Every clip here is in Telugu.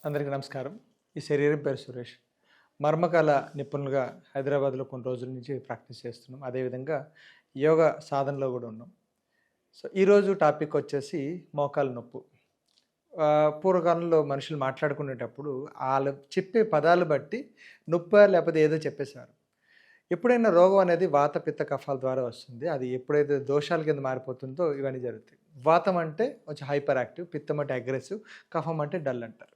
అందరికీ నమస్కారం. ఈ శరీరం పేరు సురేష్. మర్మకాల నిపుణులుగా హైదరాబాద్‌లో కొన్ని రోజుల నుంచి ప్రాక్టీస్ చేస్తున్నాం. అదేవిధంగా యోగా సాధనలో కూడా ఉన్నాం. సో, ఈరోజు టాపిక్ వచ్చేసి మోకాలు నొప్పు. పూర్వకాలంలో మనుషులు మాట్లాడుకునేటప్పుడు ఆళ్ళు చెప్పే పదాలు బట్టి నొప్పా లేకపోతే ఏదో చెప్పేసేవారు. ఎప్పుడైనా రోగం అనేది వాత, పిత్త, కఫాల ద్వారా వస్తుంది. అది ఎప్పుడైతే దోషాల కింద మారిపోతుందో ఇవన్నీ జరుగుతాయి. వాతం అంటే కొంచెం హైపర్ యాక్టివ్, పిత్తం అంటే అగ్రెసివ్, కఫం అంటే డల్ అంటారు.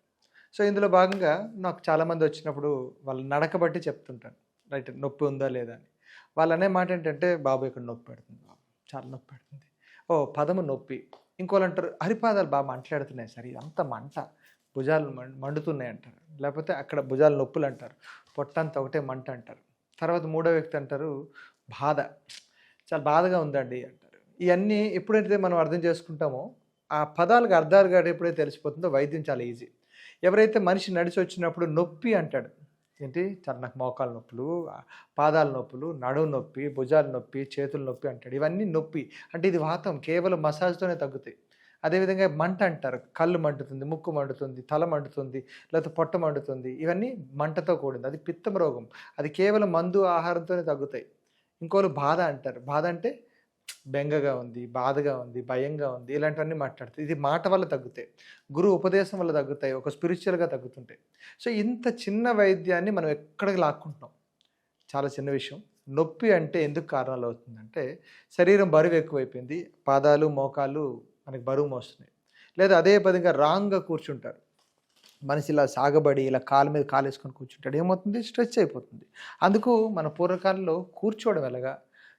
సో, ఇందులో భాగంగా నాకు చాలామంది వచ్చినప్పుడు వాళ్ళ నడక బట్టి చెప్తుంటాను. రైట్, నొప్పి ఉందా లేదా అని. వాళ్ళనే మాట ఏంటంటే, "బాబు ఇక్కడ నొప్పి పెడుతుంది బాబు. చాలా నొప్పి పెడుతుంది." ఓహ్! పదము నొప్పి. ఇంకోళ్ళంటారు, "అరిపాదాలు మంటలాడుతున్నాయి సార్. ఇదంతా మంట. భుజాలు మండుతున్నాయి" అంటారు. లేకపోతే అక్కడ భుజాలు నొప్పులంటారు. పొట్టంతా ఒకటే మంట అంటారు. తర్వాత మూడో వ్యక్తి అంటారు, "బాధ. చాలా బాధగా ఉందండి" అంటారు. ఇయన్నీ ఎప్పుడైతే మనం అర్థం చేసుకుంటామో, ఆ పదాలకు అర్థాలు గాని ఎప్పుడైతే తెలిసిపోతుందో వైద్యం చాలా ఈజీ. ఎవరైతే మనిషి నడిచొచ్చినప్పుడు నొప్పి అంటాడు. ఏంటి? చాలా నాకు మోకాలు నొప్పులు, పాదాల నొప్పులు, నడుము నొప్పి, భుజాల నొప్పి, చేతుల నొప్పి అంటాడు. ఇవన్నీ నొప్పి. అంటే ఇది వాతం. కేవలం మసాజ్‌తోనే తగ్గుతాయి. అదేవిధంగా మంట అంటారు. కళ్ళు మండుతుంది, ముక్కు మండుతుంది, తల మండుతుంది, లేకపోతే పొట్ట మండుతుంది. ఇవన్నీ మంటతో కూడింది. అది పిత్తం రోగం. అది కేవలం మందు, ఆహారంతోనే తగ్గుతాయి. ఇంకోళ్ళు బాధ అంటారు. బాధ అంటే బెంగగా ఉంది, బాధగా ఉంది, భయంగా ఉంది, ఇలాంటివన్నీ మాట్లాడతాయి. ఇది మాట వల్ల తగ్గుతాయి. గురువు ఉపదేశం వల్ల తగ్గుతాయి. ఒక స్పిరిచువల్‌గా తగ్గుతుంటాయి. సో, ఇంత చిన్న వైద్యాన్ని మనం ఎక్కడికి లాక్కుంటున్నాం. చాలా చిన్న విషయం. నొప్పి అంటే ఎందుకు కారణాలు అవుతుందంటే, శరీరం బరువు ఎక్కువైపోయింది. పాదాలు, మోకాళ్ళు మనకి బరువు మోస్తున్నాయి. లేదా అదే పనిగా రాంగ్‌గా కూర్చుంటారు. మనిషి ఇలా సాగబడి ఇలా కాలు మీద కాలేసుకొని కూర్చుంటాడు. ఏమవుతుంది? స్ట్రెచ్ అయిపోతుంది. అందుకు మన పూర్వకాలంలో కూర్చోవడం ఎలాగా,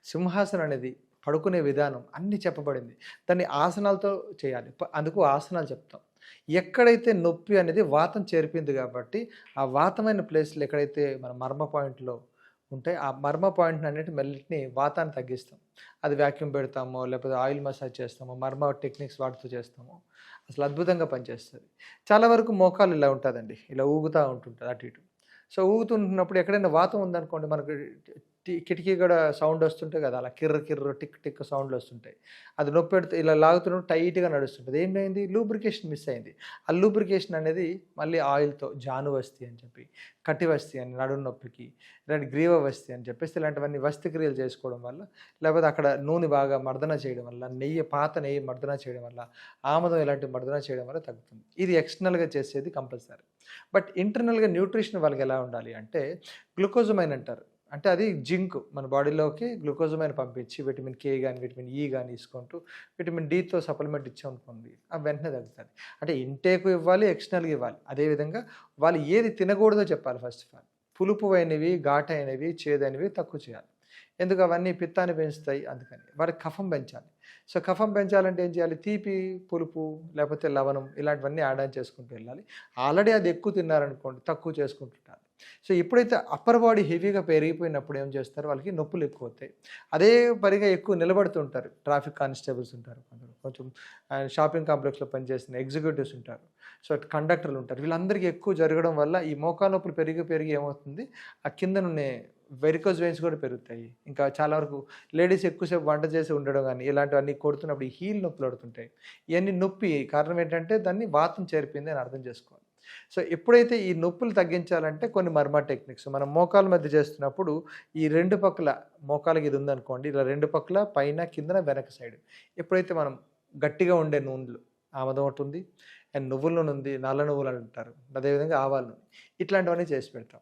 సింహాసనం అనేది పడుకునే విధానం అన్నీ చెప్పబడింది. దాన్ని ఆసనాలతో చేయాలి. అందుకు ఆసనాలు చెప్తాం. ఎక్కడైతే నొప్పి అనేది వాతం చేరిపోయింది కాబట్టి, ఆ వాతమైన ప్లేస్‌లో ఎక్కడైతే మన మర్మ పాయింట్‌లో ఉంటే, ఆ మర్మ పాయింట్‌ని మెల్లిటిని వాతాన్ని తగ్గిస్తాం. అది వాక్యూమ్ పెడతామో, లేకపోతే ఆయిల్ మసాజ్ చేస్తామో, మర్మ టెక్నిక్స్ వాడుతూ చేస్తామో, అసలు అద్భుతంగా పనిచేస్తది. చాలా వరకు మోకాలు ఇలా ఉంటదండి. ఇలా ఊగుతా ఉంటుంటది అటు ఇటు. సో, ఊగుతుంటున్నప్పుడు ఎక్కడైనా వాతం ఉందనుకోండి, మనకు కిటికీ కూడా సౌండ్ వస్తుంటాయి కదా! అలా కిర్ర్ కిర్ర్ టిక్ టిక్ సౌండ్‌లు వస్తుంటాయి. అది నొప్పెడితే ఇలా లాగుతున్నప్పుడు టైట్‌గా నడుస్తుంటది. ఏమైంది? లూబ్రికేషన్ మిస్ అయింది. ఆ లూబ్రికేషన్ అనేది మళ్ళీ ఆయిల్‌తో జానువస్తి అని చెప్పి, కటివస్తి అని నడుము నొప్పికి, ఇలాంటి గ్రీవవస్తి అని చెప్పేసి ఇలాంటివన్నీ వస్తి క్రియలు చేసుకోవడం వల్ల, లేకపోతే అక్కడ నూనె బాగా మర్దన చేయడం వల్ల, పాత నెయ్యి మర్దన చేయడం వల్ల, ఆముదం ఇలాంటివి మర్దన చేయడం వల్ల తగ్గుతుంది. ఇది ఎక్స్టర్నల్‌గా చేసేది కంపల్సరీ. బట్ ఇంటర్నల్‌గా న్యూట్రిషన్ వాళ్ళకి ఎలా ఉండాలి అంటే, గ్లూకోజమైన్ అంటారు. అంటే అది జింక్ మన బాడీలోకి గ్లూకోజమైన్ పంపించి విటమిన్ కే గాని, విటమిన్ ఈ గాని తీసుకుంటూ విటమిన్ డీతో సప్లిమెంట్ ఇచ్చామనుకోండి, అవి వెంటనే తగ్గుతది. అంటే ఇంటేక్ ఇవ్వాలి, ఎక్స్టర్నల్‌గా ఇవ్వాలి. అదేవిధంగా వాళ్ళు ఏది తినకూడదో చెప్పాలి ఫస్ట్ ఆఫ్ ఆల్. పులుపువైనవి, ఘాటైనవి, చేదైనవి తక్కువ చేయాలి. ఎందుకు? అవన్నీ పిత్తాన్ని పెంచుతాయి అందుకని. వాడికి కఫం పెంచాలి. సో, కఫం పెంచాలంటే ఏం చేయాలి? తీపి, పులుపు లేకపోతే లవణం ఇలాంటివన్నీ యాడ్ ఆన్ చేసుకుంటూ వెళ్ళాలి. ఆల్రెడీ అది ఎక్కువ తిన్నారనుకోండి, తక్కువ చేసుకుంటుంటారు. సో, ఎప్పుడైతే అప్పర్ బాడీ హెవీగా పెరిగిపోయినప్పుడు ఏం చేస్తారు? వాళ్ళకి నొప్పులు ఎక్కువవుతాయి. అదే పనిగా ఎక్కువ నిలబడుతుంటారు. ట్రాఫిక్ కానిస్టేబుల్స్ ఉంటారు కొందరు. కొంచెం షాపింగ్ కాంప్లెక్స్‌లో పనిచేస్తున్న ఎగ్జిక్యూటివ్స్ ఉంటారు. సో, కండక్టర్లు ఉంటారు. వీళ్ళందరికీ ఎక్కువ జరగడం వల్ల ఈ మోకాలు నొప్పులు పెరిగి పెరిగి ఏమవుతుంది? ఆ కిందనున్నే వెరికోస్ వెయిన్స్ కూడా పెరుగుతాయి. ఇంకా చాలా వరకు లేడీస్ ఎక్కువసేపు వంట చేసి ఉండడం గానీ, ఇలాంటివన్నీ కొడుతున్నప్పుడు ఈ హీల్ నొప్పులు పడుతుంటాయి. ఇయన్నీ నొప్పి కారణం ఏంటంటే దాన్ని వాతం చేరిపోయింది అని అర్థం చేసుకోవాలి. సో, ఎప్పుడైతే ఈ నొప్పులు తగ్గించాలంటే కొన్ని మర్మ టెక్నిక్స్ మనం మోకాళ్ళ మధ్య చేస్తున్నప్పుడు ఈ 2 పక్కల మోకాలికి ఇది ఉందనుకోండి, ఇలా 2 పక్కల పైన, కిందన, వెనక సైడ్ ఎప్పుడైతే మనం గట్టిగా ఉండే నూనెలు ఆముదం ఒకటుంది, అండ్ నువ్వుల నూనె ఉంది, నల్ల నువ్వులు అంటారు. అదేవిధంగా ఆవాల నూనె. ఇట్లాంటివన్నీ చేసి పెడతాం.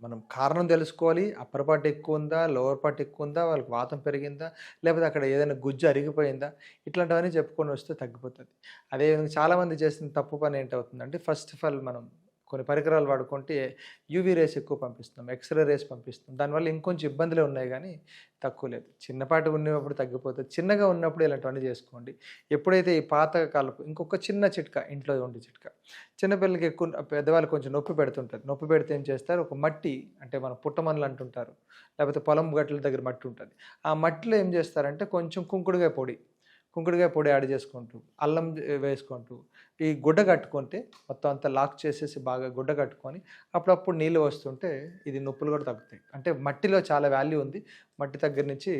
మనం కారణం తెలుసుకోవాలి. అప్పర్ పార్ట్ ఎక్కువుందా? లోవర్ పార్ట్ ఎక్కువుందా? వాళ్ళకి వాతం పెరిగిందా? లేకపోతే అక్కడ ఏదైనా గుజ్జు అరిగిపోయిందా? ఇట్లాంటివన్నీ చెప్పుకొని వస్తే తగ్గిపోతది. అదేవిధంగా చాలామంది చేసిన తప్పు పని ఏంటవుతుందంటే, ఫస్ట్ ఆఫ్ ఆల్ మనం కొన్ని పరికరాలు వాడుకుంటే యూవీ రేస్ ఎక్కువ పంపిస్తున్నాం. ఎక్స్‌రే రేస్ పంపిస్తున్నాం. దానివల్ల ఇంకొంచెం ఇబ్బందులే ఉన్నాయి గానీ తక్కువ లేదు. చిన్నపాటిగా ఉన్నప్పుడు తగ్గిపోతది. చిన్నగా ఉన్నప్పుడు ఇలాంటివన్నీ చేసుకోండి. ఎప్పుడైతే ఈ పాత కాలపు ఇంకొక చిన్న చిట్కా, ఇంట్లో ఉండే చిట్కా. చిన్నపిల్లలకి ఎక్కువ పెద్దవాళ్ళకి కొంచెం నొప్పి పెడుతుంటది. నొప్పి పెడితే ఏం చేస్తారు? ఒక మట్టి అంటే మన పుట్టమన్లు అంటుంటారు. లేకపోతే పొలం గట్ల దగ్గర మట్టి ఉంటది. ఆ మట్టిలో ఏం చేస్తారంటే కొంచెం కుంకుడుకాయ పొడి యాడ్ చేసుకుంటూ, అల్లం వేసుకుంటూ, ఈ గుడ్డ కట్టుకుంటే మొత్తం అంతా లాక్ చేసేసి బాగా గుడ్డ కట్టుకొని అప్పుడప్పుడు నీళ్ళు వస్తుంటే ఇది నొప్పులు కూడా తగ్గుతాయి. అంటే మట్టిలో చాలా వాల్యూ ఉంది. మట్టి దగ్గర నుంచి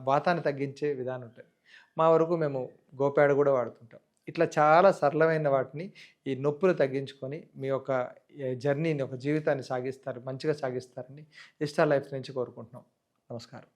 వాతాన్ని తగ్గించే విధానం ఉంటది. మా వరకు మేము గోపేడ కూడా వాడుతుంటాం. ఇట్లా చాలా సరళమైన వాటిని ఈ నొప్పులు తగ్గించుకొని మీ యొక్క జర్నీని, ఒక జీవితాన్ని సాగిస్తారు, మంచిగా సాగిస్తారని ఇష్టా లైఫ్ నుంచి కోరుకుంటున్నాం. నమస్కారం.